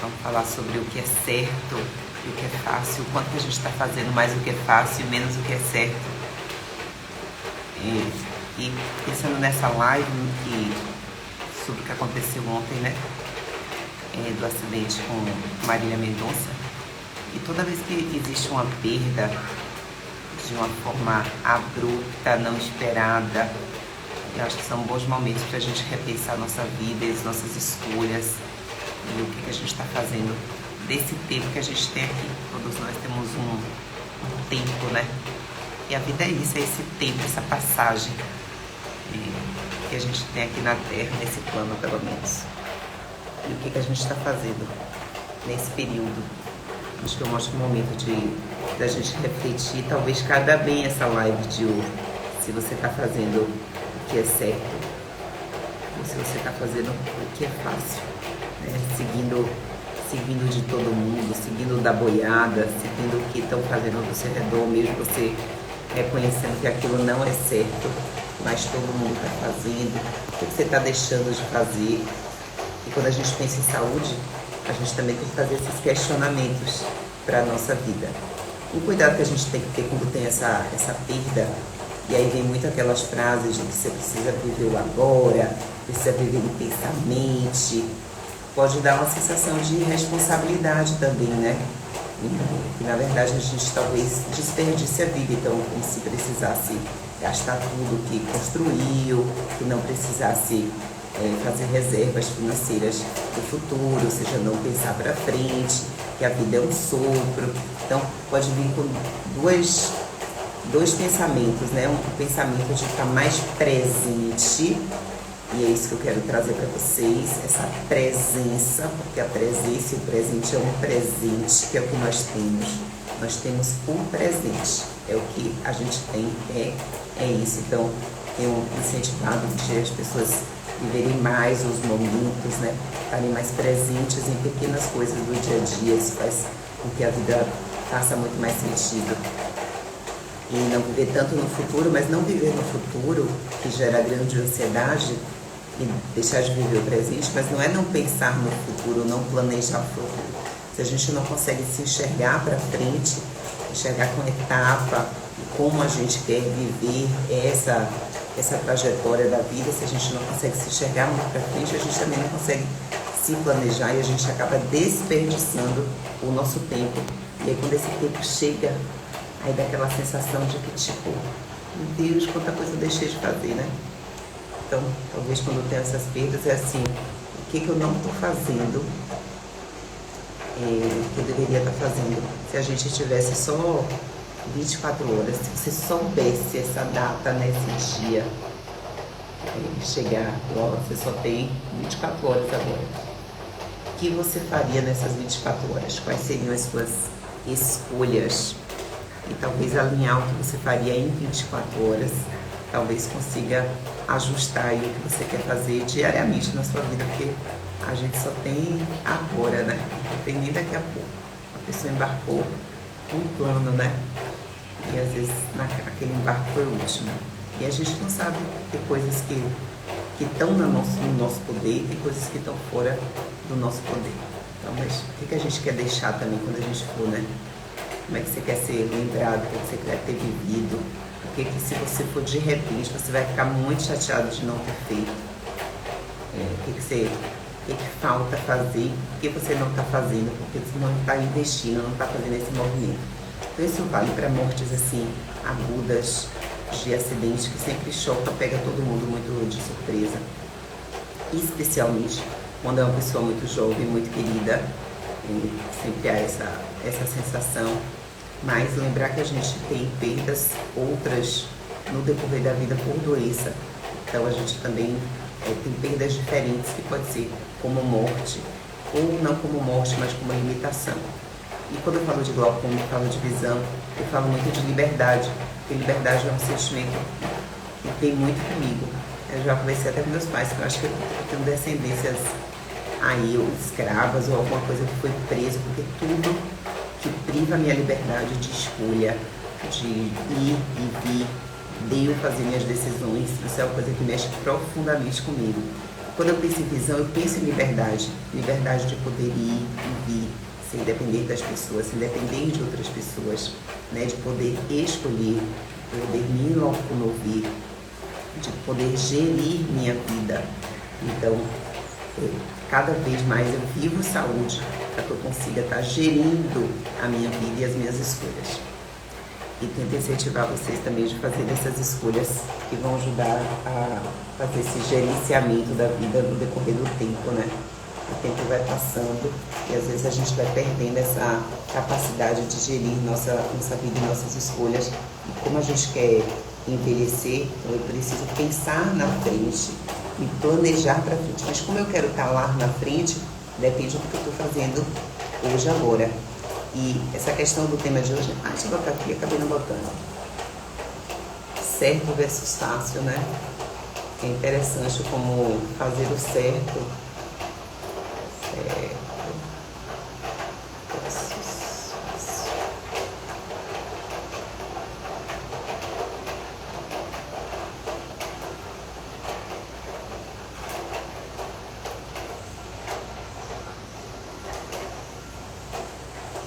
Vamos falar sobre o que é certo e o que é fácil, o quanto que a gente está fazendo mais o que é fácil e menos o que é certo. E pensando nessa live sobre o que aconteceu ontem, né? Do acidente com Marília Mendonça. E toda vez que existe uma perda de uma forma abrupta, não esperada, eu acho que são bons momentos para a gente repensar nossa vida e as nossas escolhas e o que a gente está fazendo desse tempo que a gente tem aqui. Todos nós temos um tempo, né? E a vida é isso, é esse tempo, essa passagem que a gente tem aqui na Terra, nesse plano pelo menos. E o que a gente está fazendo nesse período. Acho que é um ótimo momento da gente refletir, talvez caiba bem essa live de hoje. Se você está fazendo o que é certo, ou se você está fazendo o que é fácil, né? Seguindo de todo mundo, seguindo da boiada, seguindo o que estão fazendo do seu redor, mesmo você reconhecendo que aquilo não é certo, mas todo mundo está fazendo, o que você está deixando de fazer. E quando a gente pensa em saúde, a gente também tem que fazer esses questionamentos para a nossa vida. O cuidado que a gente tem que ter quando tem essa perda, e aí vem muito aquelas frases de que você precisa viver o agora, precisa viver intensamente, pode dar uma sensação de responsabilidade também, né? E na verdade a gente talvez desperdice a vida, então como se precisasse gastar tudo que construiu, que não precisasse fazer reservas financeiras do futuro, ou seja, não pensar para frente, que a vida é um sopro. Então pode vir com dois pensamentos, né? Um pensamento de estar mais presente, e é isso que eu quero trazer para vocês, essa presença, porque a presença e o presente é um presente, que é o que nós temos. Nós temos um presente, é o que a gente tem, é isso. Então, tenho incentivado as pessoas viverem mais os momentos, né? Estarem mais presentes em pequenas coisas do dia a dia. Isso faz com que a vida faça muito mais sentido. E não viver tanto no futuro, mas não viver no futuro, que gera grande ansiedade, e deixar de viver o presente, mas não é não pensar no futuro, não planejar o futuro. Se a gente não consegue se enxergar para frente, enxergar com etapa, e como a gente quer viver essa trajetória da vida, se a gente não consegue se enxergar muito para frente, a gente também não consegue se planejar e a gente acaba desperdiçando o nosso tempo. E aí quando esse tempo chega, aí dá aquela sensação de que tipo, meu Deus, quanta coisa eu deixei de fazer, né? Então, talvez quando eu tenho essas perdas, é assim, o que eu não estou fazendo, que eu deveria estar fazendo. Se a gente tivesse só 24 horas, se você soubesse essa data nesse dia, chegar, ó, você só tem 24 horas agora. O que você faria nessas 24 horas? Quais seriam as suas escolhas? E talvez alinhar o que você faria em 24 horas, talvez consiga ajustar aí o que você quer fazer diariamente na sua vida, porque a gente só tem agora, né? Não tem nem daqui a pouco. A pessoa embarcou um plano, né? E às vezes aquele embarque foi o último. E a gente não sabe, tem coisas que estão no nosso poder, tem coisas que estão fora do nosso poder. Então, mas o que a gente quer deixar também quando a gente for, né? Como é que você quer ser lembrado, o que você quer ter vivido, porque que se você for de repente, você vai ficar muito chateado de não ter feito. O que falta fazer, o que você não está fazendo, porque você não está investindo, não está fazendo esse movimento. Então isso vale para mortes assim, agudas, de acidentes que sempre choca, pega todo mundo muito de surpresa. Especialmente quando é uma pessoa muito jovem, muito querida, sempre há essa sensação. Mas lembrar que a gente tem perdas outras no decorrer da vida por doença. Então a gente também tem perdas diferentes, que pode ser como morte, ou não como morte, mas como limitação. E quando eu falo de glaucoma, eu falo de visão, eu falo muito de liberdade, porque liberdade é um sentimento que tem muito comigo. Eu já conversei até com meus pais, que eu acho que eu tenho descendências aí, ou escravas, ou alguma coisa que foi preso, porque tudo que priva a minha liberdade de escolha, de ir e vir, de eu fazer minhas decisões, isso é uma coisa que mexe profundamente comigo. Quando eu penso em visão, eu penso em liberdade. Liberdade de poder ir e vir, sem depender das pessoas, sem depender de outras pessoas, né? De poder escolher, de poder me locomover, de poder gerir minha vida. Então, cada vez mais eu vivo saúde para que eu consiga estar gerindo a minha vida e as minhas escolhas. E tento incentivar vocês também de fazer essas escolhas que vão ajudar a fazer esse gerenciamento da vida no decorrer do tempo, né? O tempo vai passando e às vezes a gente vai perdendo essa capacidade de gerir nossa vida e nossas escolhas. E como a gente quer envelhecer, então eu preciso pensar na frente, me planejar para frente. Mas como eu quero estar lá na frente, depende do que eu estou fazendo hoje, agora. E essa questão do tema de hoje, deixa eu botar aqui, acabei não botando. Certo versus fácil, né? É interessante como fazer o certo versus fácil.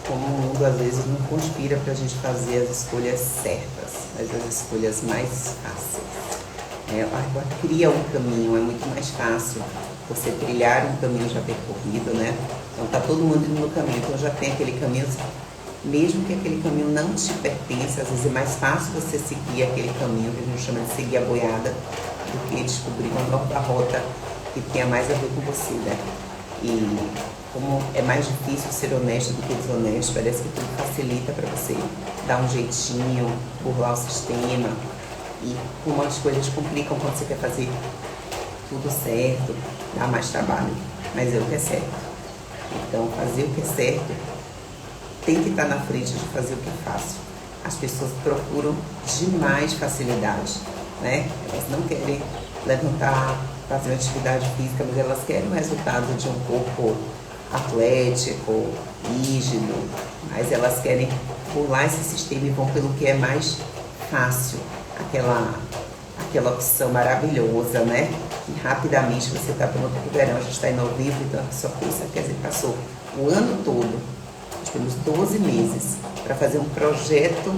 Como o mundo às vezes não conspira para a gente fazer as escolhas certas, mas as escolhas mais fáceis. Cria um caminho, é muito mais fácil você trilhar um caminho já percorrido, né? Então tá todo mundo indo no caminho, então já tem aquele caminho, mesmo que aquele caminho não te pertence, às vezes é mais fácil você seguir aquele caminho, que a gente chama de seguir a boiada, do que descobrir uma nova rota que tenha mais a ver com você, né? E como é mais difícil ser honesto do que desonesto, parece que tudo facilita para você dar um jeitinho, burlar o sistema. E como as coisas complicam quando você quer fazer tudo certo, dá mais trabalho, mas é o que é certo. Então, fazer o que é certo tem que estar na frente de fazer o que é fácil. As pessoas procuram demais facilidade, né? Elas não querem levantar, fazer uma atividade física, mas elas querem o resultado de um corpo atlético, rígido, mas elas querem pular esse sistema e vão pelo que é mais fácil, aquela opção maravilhosa, né? E rapidamente você está pronto para o verão, a gente está em novembro, então a pessoa pensa, quer dizer, passou o ano todo, nós temos 12 meses para fazer um projeto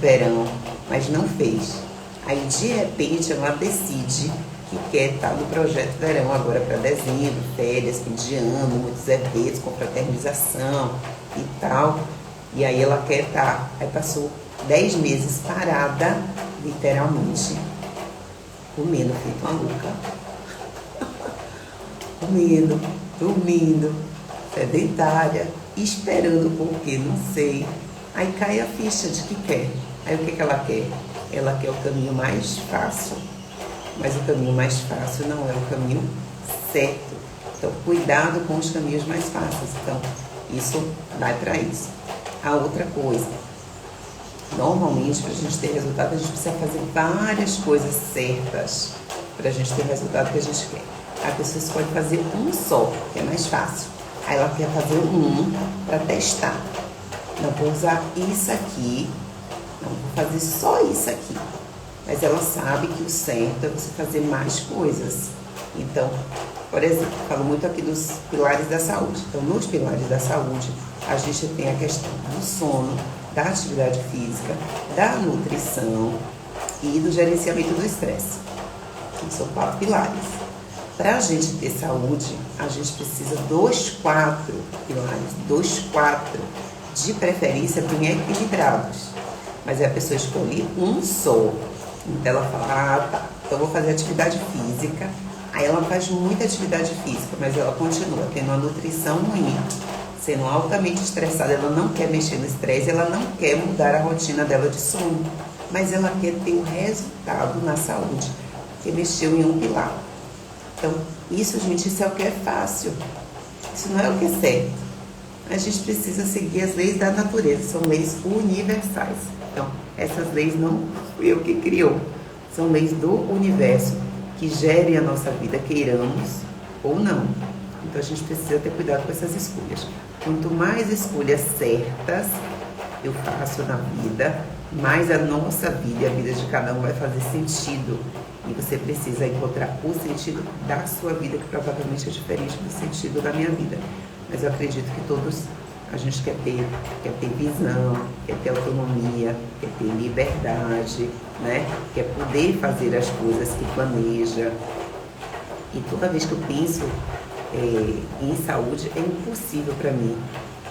verão, mas não fez. Aí de repente ela decide que quer estar no projeto verão agora para dezembro, férias, fim de ano, muitos eventos, confraternização e tal. E aí ela quer estar. Aí passou 10 meses parada, literalmente, comendo feito uma louca. Comendo, dormindo, sedentária, esperando porque não sei. Aí cai a ficha de que quer. Aí o que ela quer? Ela quer o caminho mais fácil. Mas o caminho mais fácil não é o caminho certo. Então, cuidado com os caminhos mais fáceis. Então, isso vai para isso. A outra coisa, normalmente, para a gente ter resultado, a gente precisa fazer várias coisas certas para a gente ter o resultado que a gente quer. A pessoa escolhe fazer um só, que é mais fácil. Aí ela quer fazer um para testar. Não vou usar isso aqui, não vou fazer só isso aqui. Mas ela sabe que o certo é você fazer mais coisas. Então, por exemplo, falo muito aqui dos pilares da saúde. Então, nos pilares da saúde, a gente tem a questão do sono, da atividade física, da nutrição e do gerenciamento do estresse. São 4 pilares. Para a gente ter saúde, a gente precisa dos 4 pilares, dos 4, de preferência bem equilibrados. Mas a pessoa escolhe um só. Então ela fala, tá, então eu vou fazer atividade física. Aí ela faz muita atividade física, mas ela continua tendo uma nutrição ruim, sendo altamente estressada. Ela não quer mexer no estresse, ela não quer mudar a rotina dela de sono, mas ela quer ter um resultado na saúde, que mexeu em um pilar. Então, isso, gente, isso é o que é fácil. Isso não é o que é certo. A gente precisa seguir as leis da natureza, são leis universais. Então, essas leis não fui eu que criou, são leis do universo que gerem a nossa vida, queiramos ou não. Então, a gente precisa ter cuidado com essas escolhas. Quanto mais escolhas certas eu faço na vida, mais a nossa vida e a vida de cada um vai fazer sentido. E você precisa encontrar o sentido da sua vida, que provavelmente é diferente do sentido da minha vida. Mas eu acredito que todos a gente quer ter visão, quer ter autonomia, quer ter liberdade, né? Quer poder fazer as coisas que planeja. E toda vez que eu penso em saúde, é impossível para mim,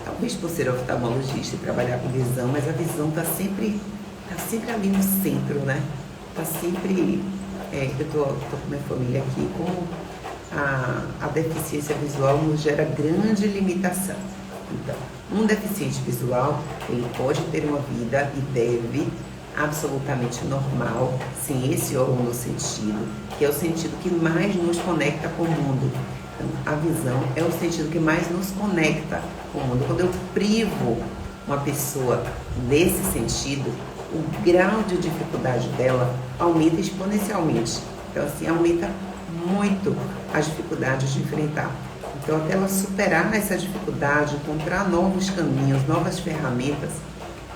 talvez por ser oftalmologista e trabalhar com visão, mas a visão está sempre ali no centro, né? Está sempre... eu tô com minha família aqui, como a deficiência visual nos gera grande limitação. Então, um deficiente visual, ele pode ter uma vida e deve, absolutamente normal, sem esse órgão no sentido, que é o sentido que mais nos conecta com o mundo. Então, a visão é o sentido que mais nos conecta com o mundo. Quando eu privo uma pessoa desse sentido, o grau de dificuldade dela aumenta exponencialmente. Então, assim, aumenta muito as dificuldades de enfrentar. Então, até ela superar essa dificuldade, encontrar novos caminhos, novas ferramentas,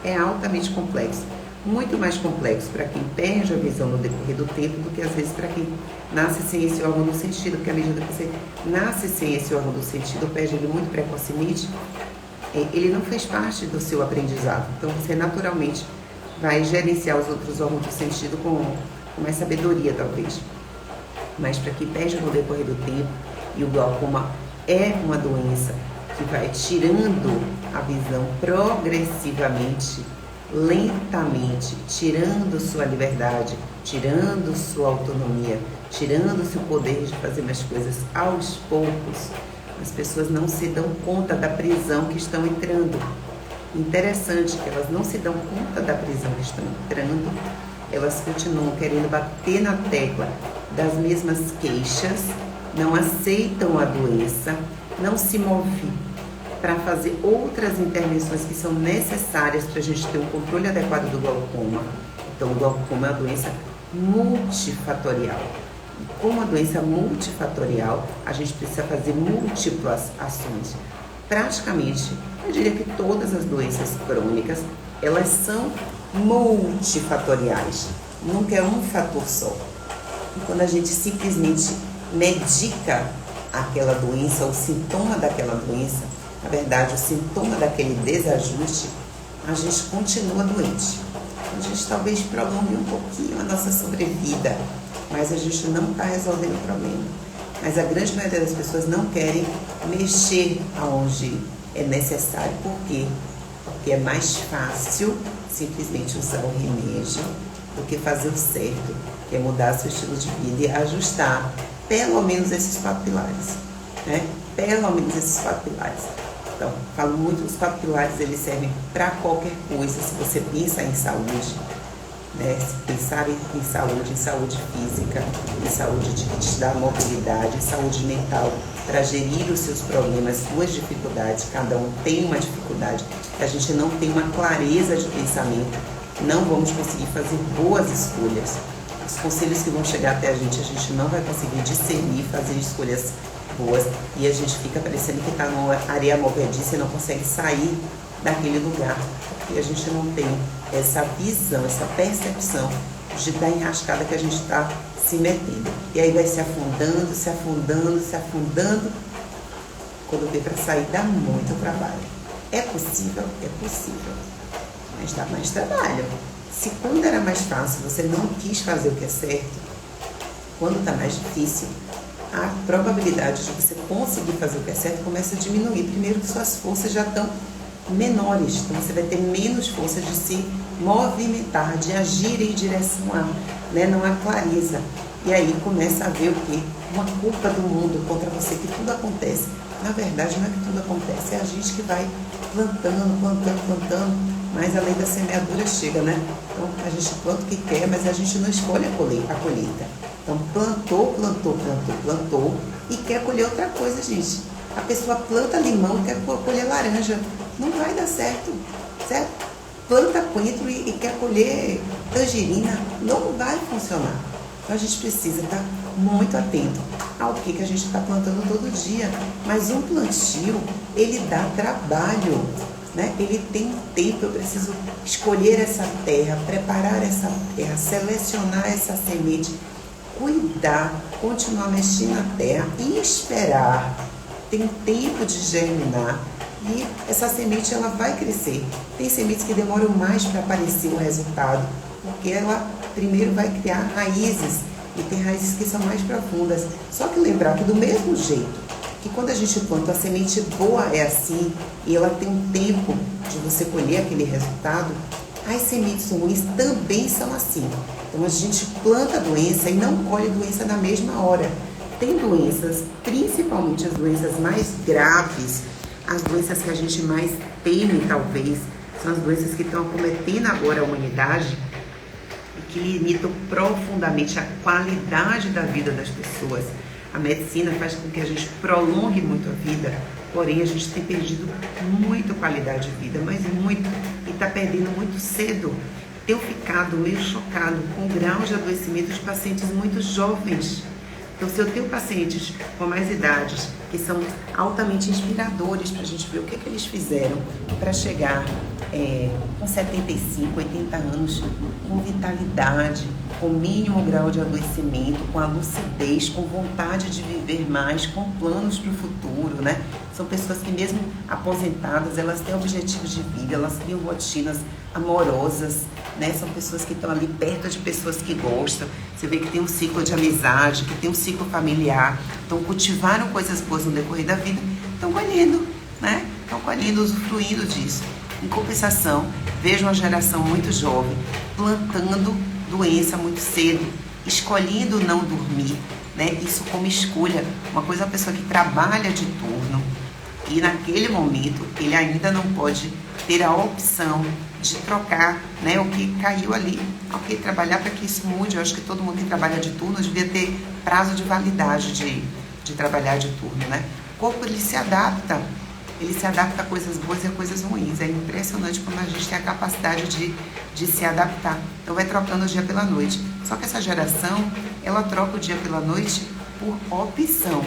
é altamente complexo. Muito mais complexo para quem perde a visão no decorrer do tempo do que, às vezes, para quem nasce sem esse órgão do sentido, porque à medida que você nasce sem esse órgão do sentido, perde ele muito precocemente, ele não fez parte do seu aprendizado. Então, você naturalmente vai gerenciar os outros órgãos do sentido com mais sabedoria, talvez. Mas para quem perde no decorrer do tempo, e o glaucoma é uma doença que vai tirando a visão progressivamente, lentamente, tirando sua liberdade, tirando sua autonomia, tirando seu poder de fazer mais coisas aos poucos. As pessoas não se dão conta da prisão que estão entrando. Interessante que elas não se dão conta da prisão que estão entrando, elas continuam querendo bater na tecla das mesmas queixas, não aceitam a doença, não se movem para fazer outras intervenções que são necessárias para a gente ter um controle adequado do glaucoma. Então, o glaucoma é uma doença multifatorial. E como uma doença multifatorial, a gente precisa fazer múltiplas ações. Praticamente, eu diria que todas as doenças crônicas, elas são multifatoriais. Nunca é um fator só. E quando a gente simplesmente medica aquela doença, o sintoma daquela doença, na verdade, o sintoma daquele desajuste, a gente continua doente. A gente talvez prolongue um pouquinho a nossa sobrevida, mas a gente não está resolvendo o problema. Mas a grande maioria das pessoas não querem mexer aonde é necessário. Por quê? Porque é mais fácil simplesmente usar o remédio do que fazer o certo, que é mudar seu estilo de vida e ajustar pelo menos esses 4 pilares, né? Pelo menos esses 4 pilares. Então, falo muito, os 4 pilares, eles servem para qualquer coisa. Se você pensa em saúde, né? Se pensar em saúde física, em saúde que te dá mobilidade, em saúde mental, para gerir os seus problemas, suas dificuldades. Cada um tem uma dificuldade, a gente não tem uma clareza de pensamento, não vamos conseguir fazer boas escolhas. Os conselhos que vão chegar até a gente não vai conseguir discernir, fazer escolhas boas, e a gente fica parecendo que está numa areia movediça e não consegue sair daquele lugar, porque a gente não tem essa visão, essa percepção da enrascada que a gente está se metendo. E aí vai se afundando, se afundando, se afundando. Quando vê para sair, dá muito trabalho. É possível? É possível. Mas dá mais trabalho. Se quando era mais fácil você não quis fazer o que é certo, quando está mais difícil, a probabilidade de você conseguir fazer o que é certo começa a diminuir. Primeiro que suas forças já estão menores, então você vai ter menos força de se movimentar, de agir em direção a, né? Não há clareza. E aí começa a ver o quê? Uma culpa do mundo contra você, que tudo acontece. Na verdade, não é que tudo acontece, é a gente que vai plantando, mas a lei da semeadura chega, né? Então, a gente planta o que quer, mas a gente não escolhe a colheita. Então, plantou e quer colher outra coisa, gente. A pessoa planta limão e quer colher laranja. Não vai dar certo, certo? Planta coentro e quer colher tangerina. Não vai funcionar. Então, a gente precisa estar muito atento ao que a gente está plantando todo dia. Mas um plantio, ele dá trabalho, né? Ele tem um tempo. Eu preciso escolher essa terra, preparar essa terra, selecionar essa semente, cuidar, continuar mexendo na terra e esperar. Tem tempo de germinar e essa semente ela vai crescer. Tem sementes que demoram mais para aparecer o resultado, porque ela primeiro vai criar raízes e tem raízes que são mais profundas. Só que lembrar que do mesmo jeito que quando a gente planta a semente boa é assim e ela tem um tempo de você colher aquele resultado, as sementes ruins também são assim. Então a gente planta a doença e não colhe doença na mesma hora. Tem doenças, principalmente as doenças mais graves, as doenças que a gente mais teme talvez, são as doenças que estão acometendo agora a humanidade e que limitam profundamente a qualidade da vida das pessoas. A medicina faz com que a gente prolongue muito a vida, porém a gente tem perdido muito qualidade de vida, mas muito, e está perdendo muito cedo. Tenho ficado meio chocado com o grau de adoecimento de pacientes muito jovens. Então, se eu tenho pacientes com mais idades, que são altamente inspiradores para a gente ver o que eles fizeram para chegar com 75, 80 anos, com vitalidade, com mínimo grau de adoecimento, com a lucidez, com vontade de viver mais, com planos para o futuro, né? São pessoas que mesmo aposentadas, elas têm objetivos de vida, elas criam rotinas amorosas, né? São pessoas que estão ali perto de pessoas que gostam. Você vê que tem um ciclo de amizade, que tem um ciclo familiar. Então, cultivaram coisas boas no decorrer da vida, estão colhendo, né? Estão colhendo, usufruindo disso. Em compensação, vejo uma geração muito jovem plantando doença muito cedo, escolhendo não dormir, né? Isso como escolha. Uma coisa é uma pessoa que trabalha de turno e naquele momento ele ainda não pode ter a opção de trocar, né, o que caiu ali. Ok, trabalhar para que isso mude. Eu acho que todo mundo que trabalha de turno devia ter prazo de validade de trabalhar de turno, né? O corpo ele se adapta a coisas boas e a coisas ruins. É impressionante como a gente tem a capacidade de se adaptar. Então vai trocando o dia pela noite. Só que essa geração, ela troca o dia pela noite por opção.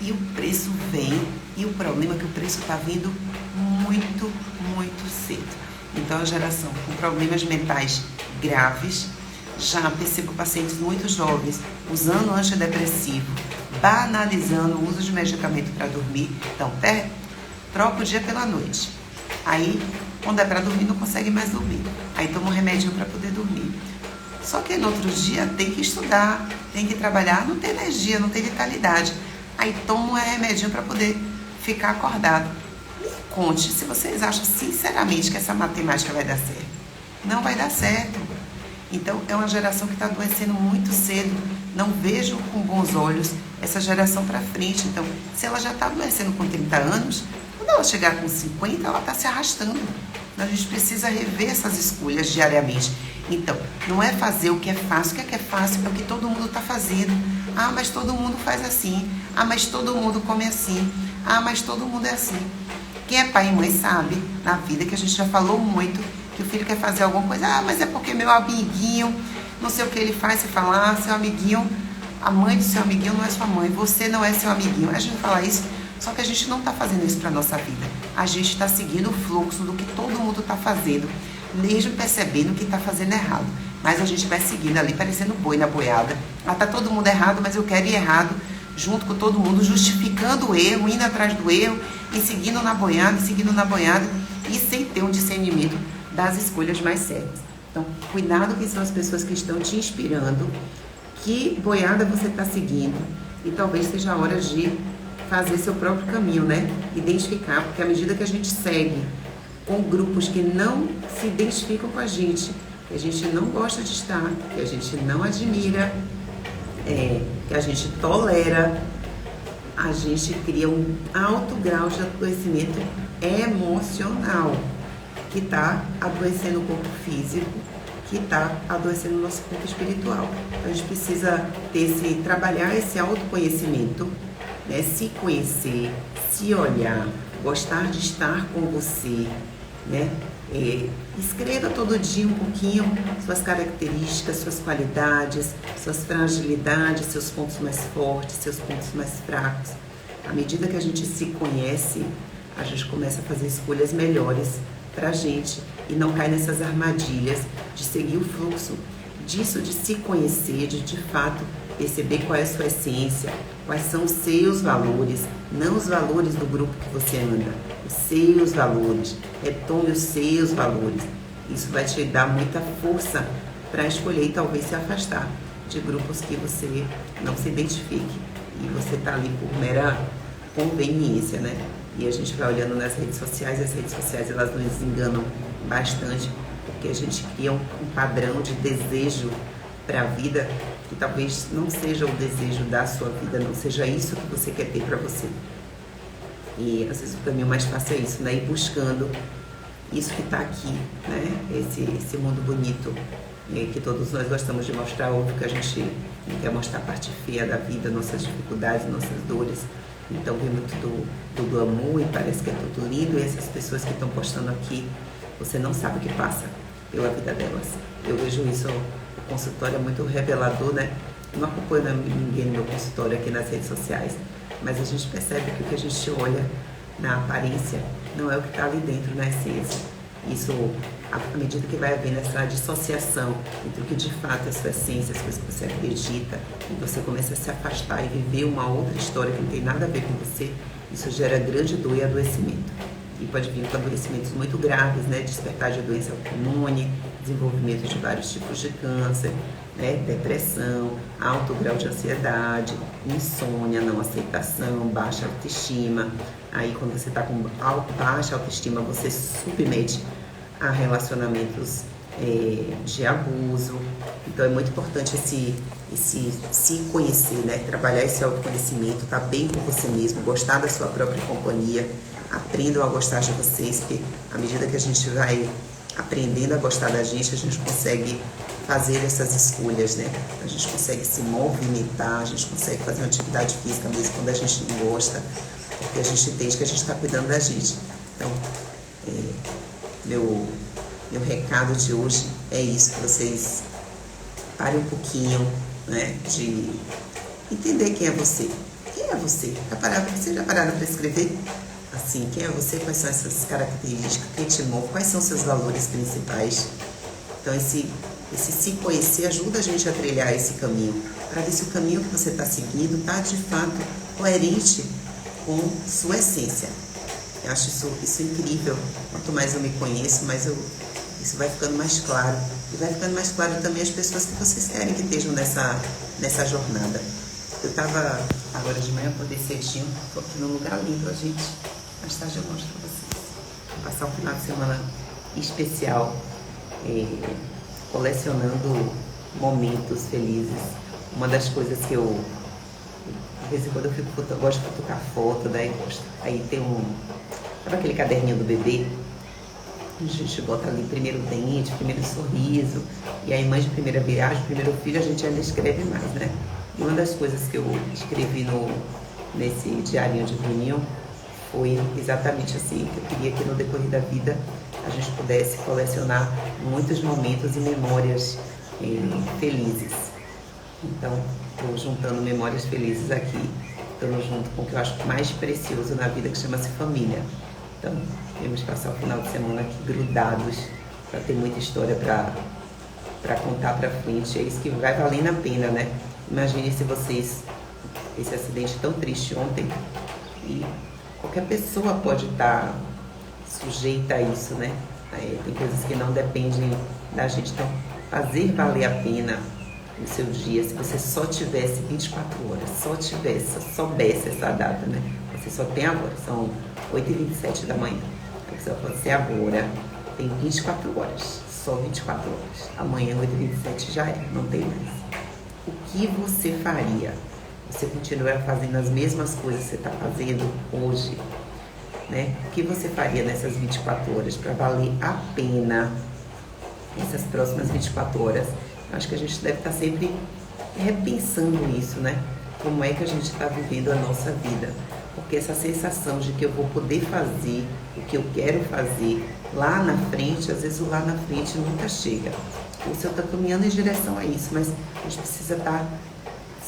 E o preço vem, e o problema é que o preço está vindo muito, muito cedo. Então a geração com problemas mentais graves, já percebo pacientes muito jovens usando antidepressivo, banalizando o uso de medicamento para dormir. Então, troca o dia pela noite. Aí, quando é para dormir, não consegue mais dormir. Aí toma um remedinho para poder dormir. Só que no outro dia tem que estudar, tem que trabalhar, não tem energia, não tem vitalidade. Aí toma um remedinho para poder ficar acordado. Me conte se vocês acham sinceramente que essa matemática vai dar certo. Não vai dar certo. Então, é uma geração que está adoecendo muito cedo. Não vejo com bons olhos essa geração para frente. Então, se ela já está adoecendo com 30 anos, quando ela chegar com 50, ela está se arrastando. Então, a gente precisa rever essas escolhas diariamente. Então, não é fazer o que é fácil. O que é fácil é o que todo mundo está fazendo. Ah, mas todo mundo faz assim. Ah, mas todo mundo come assim. Ah, mas todo mundo é assim. Quem é pai e mãe sabe, na vida, que a gente já falou muito, que o filho quer fazer alguma coisa. Ah, mas é porque meu amiguinho, não sei o que ele faz. Você fala, seu amiguinho, a mãe do seu amiguinho não é sua mãe, você não é seu amiguinho. A gente fala isso, só que a gente não está fazendo isso para nossa vida. A gente está seguindo o fluxo do que todo mundo está fazendo, mesmo percebendo que está fazendo errado. Mas a gente vai seguindo ali, parecendo boi na boiada. Ah, tá todo mundo errado, mas eu quero ir errado, junto com todo mundo, justificando o erro, indo atrás do erro, e seguindo na boiada, e sem ter um discernimento das escolhas mais certas. Então, cuidado que são as pessoas que estão te inspirando, que boiada você está seguindo, e talvez seja a hora de fazer seu próprio caminho, né? Identificar, porque à medida que a gente segue com grupos que não se identificam com a gente, que a gente não gosta de estar, que a gente não admira, que a gente tolera, a gente cria um alto grau de adoecimento emocional, que está adoecendo o corpo físico, que está adoecendo o nosso corpo espiritual. Então, a gente precisa trabalhar esse autoconhecimento, né? Se conhecer, se olhar, gostar de estar com você, né? Escreva todo dia um pouquinho suas características, suas qualidades, suas fragilidades, seus pontos mais fortes, seus pontos mais fracos. À medida que a gente se conhece, a gente começa a fazer escolhas melhores pra gente e não cai nessas armadilhas de seguir o fluxo disso de se conhecer, de fato perceber qual é a sua essência, quais são os seus valores, não os valores do grupo que você anda, os seus valores. Retome os seus valores. Isso vai te dar muita força para escolher e talvez se afastar de grupos que você não se identifique e você está ali por mera conveniência, né? E a gente vai olhando nas redes sociais, e as redes sociais elas nos enganam bastante, porque a gente cria um padrão de desejo para a vida que talvez não seja o desejo da sua vida, não seja isso que você quer ter para você. E às vezes o caminho mais fácil é isso, né? Ir buscando isso que está aqui, né? Esse mundo bonito que todos nós gostamos de mostrar, óbvio que a gente não quer mostrar a parte feia da vida, nossas dificuldades, nossas dores. Então vem muito do glamour e parece que é tudo lindo, e essas pessoas que estão postando aqui, você não sabe o que passa pela vida delas. Eu vejo isso, o consultório é muito revelador, né? Não acompanho ninguém no meu consultório aqui nas redes sociais, mas a gente percebe que o que a gente olha na aparência não é o que está ali dentro, na essência. Isso, à medida que vai havendo essa dissociação entre o que de fato é a sua essência, as coisas que você acredita, e você começa a se afastar e viver uma outra história que não tem nada a ver com você, isso gera grande dor e adoecimento. E pode vir com adoecimentos muito graves, né? Despertar de doença autoimune, desenvolvimento de vários tipos de câncer, né? Depressão, alto grau de ansiedade, insônia, não aceitação, baixa autoestima. Aí quando você está com baixa autoestima, você submete a relacionamentos de abuso. Então é muito importante esse se conhecer, né? Trabalhar esse autoconhecimento, estar bem com você mesmo, gostar da sua própria companhia. Aprendam a gostar de vocês, porque à medida que a gente vai aprendendo a gostar da gente, a gente consegue fazer essas escolhas, né? A gente consegue se movimentar, a gente consegue fazer uma atividade física mesmo quando a gente não gosta, porque a gente entende que a gente está cuidando da gente. Então, meu recado de hoje é isso, que vocês parem um pouquinho, né, de entender quem é você. Quem é você? Vocês já pararam para escrever? Assim, quem é você? Quais são essas características? Quem te move? Quais são os seus valores principais? Então, esse se conhecer ajuda a gente a trilhar esse caminho, para ver se o caminho que você está seguindo está, de fato, coerente com sua essência. Eu acho isso incrível. Quanto mais eu me conheço, mais isso vai ficando mais claro. E vai ficando mais claro também as pessoas que vocês querem que estejam nessa jornada. Eu estava agora de manhã, acordei cedinho, estou aqui num lugar lindo, gente. Mais tarde eu mostro para vocês. Vou passar um final de semana especial, colecionando momentos felizes. Uma das coisas que de vez em quando eu gosto de fotocar foto, daí aí tem sabe aquele caderninho do bebê? A gente bota ali primeiro dente, primeiro sorriso, e aí mãe de primeira viagem, primeiro filho, a gente ainda escreve mais, né? E uma das coisas que eu escrevi nesse diarinho de reunião foi exatamente assim, que eu queria que no decorrer da vida a gente pudesse colecionar muitos momentos e memórias felizes. Então, estou juntando memórias felizes aqui, estando junto com o que eu acho mais precioso na vida, que chama-se família. Então, vamos passar o final de semana aqui grudados, para ter muita história para contar para frente. É isso que vai valendo a pena, né? Imagine se vocês, esse acidente tão triste ontem, e qualquer pessoa pode estar sujeita a isso, né? Tem coisas que não dependem da gente. Então, fazer valer a pena o seu dia, se você só tivesse 24 horas, só soubesse essa data, né? Você só tem agora, são 8h27 da manhã. Você pode ser agora, tem 24 horas, só 24 horas. Amanhã, 8h27 já é, não tem mais. O que você faria? Você continuar fazendo as mesmas coisas que você está fazendo hoje, né? O que você faria nessas 24 horas para valer a pena essas próximas 24 horas? Eu acho que a gente deve estar sempre repensando isso, né? Como é que a gente está vivendo a nossa vida? Porque essa sensação de que eu vou poder fazer o que eu quero fazer lá na frente, às vezes o lá na frente nunca chega. O seu está caminhando em direção a isso, mas a gente precisa estar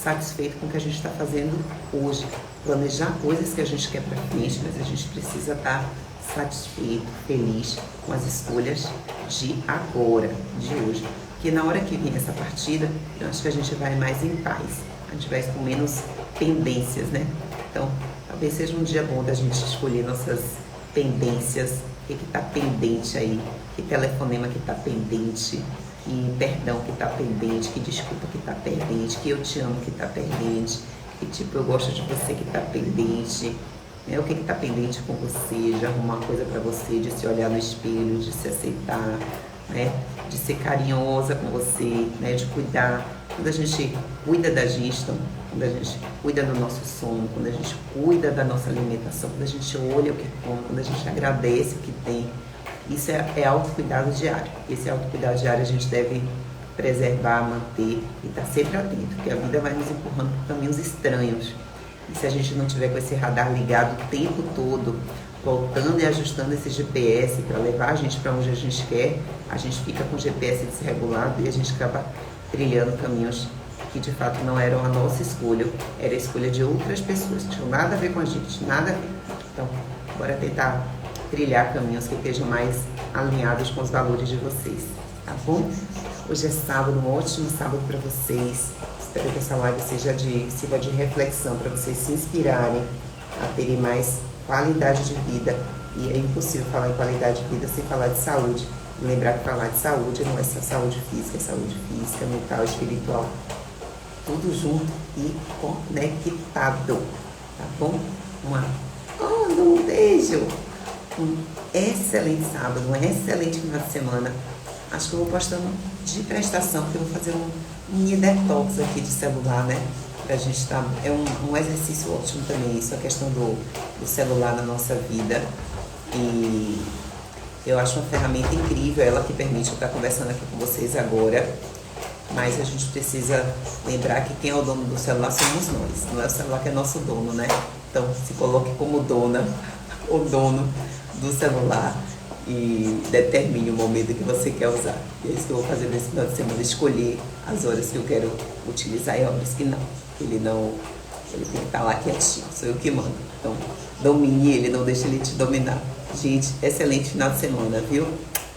satisfeito com o que a gente está fazendo hoje. Planejar coisas que a gente quer para frente, mas a gente precisa estar satisfeito, feliz com as escolhas de agora, de hoje. Porque na hora que vir essa partida, eu acho que a gente vai mais em paz. A gente vai com menos pendências, né? Então, talvez seja um dia bom da gente escolher nossas pendências. O que tá pendente aí? Que telefonema que tá pendente? Que perdão que tá pendente? Que desculpa que tá pendente? Que eu te amo que tá pendente? Que tipo, eu gosto de você que tá pendente? Né? O que tá pendente com você? De arrumar uma coisa pra você, de se olhar no espelho, de se aceitar, né? De ser carinhosa com você, né? De cuidar. Quando a gente cuida da gente, então, quando a gente cuida do nosso sono, quando a gente cuida da nossa alimentação, quando a gente olha o que come, quando a gente agradece o que tem, isso é autocuidado diário. Esse autocuidado diário a gente deve preservar, manter e estar sempre atento, porque a vida vai nos empurrando por caminhos estranhos. E se a gente não tiver com esse radar ligado o tempo todo, voltando e ajustando esse GPS para levar a gente para onde a gente quer, a gente fica com o GPS desregulado e a gente acaba trilhando caminhos que de fato não eram a nossa escolha, era a escolha de outras pessoas, que tinham nada a ver com a gente, nada a ver. Então, bora tentar trilhar caminhos que estejam mais alinhados com os valores de vocês, tá bom? Hoje é sábado, um ótimo sábado para vocês. Espero que essa live sirva de reflexão para vocês se inspirarem a terem mais qualidade de vida. E é impossível falar em qualidade de vida sem falar de saúde. E lembrar que falar de saúde não é só saúde física, mental, espiritual. Tudo junto e conectado, tá bom? Um beijo! Um excelente sábado, um excelente final de semana. Acho que eu vou postando de prestação, porque eu vou fazer um mini detox aqui de celular, né? Pra gente tá, é um exercício ótimo também, isso, a questão do celular na nossa vida. E eu acho uma ferramenta incrível, ela que permite eu estar conversando aqui com vocês agora. Mas a gente precisa lembrar que quem é o dono do celular somos nós. Não é o celular que é nosso dono, né? Então se coloque como dona ou dono do celular e determine o momento que você quer usar. E é isso que eu vou fazer nesse final de semana, escolher as horas que eu quero utilizar e horas que não. Ele tem que estar lá quietinho, sou eu que mando. Então, domine ele, não deixe ele te dominar. Gente, excelente final de semana, viu?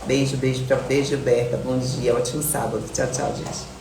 Beijo, Berta. Bom dia, ótimo sábado. Tchau, tchau, gente.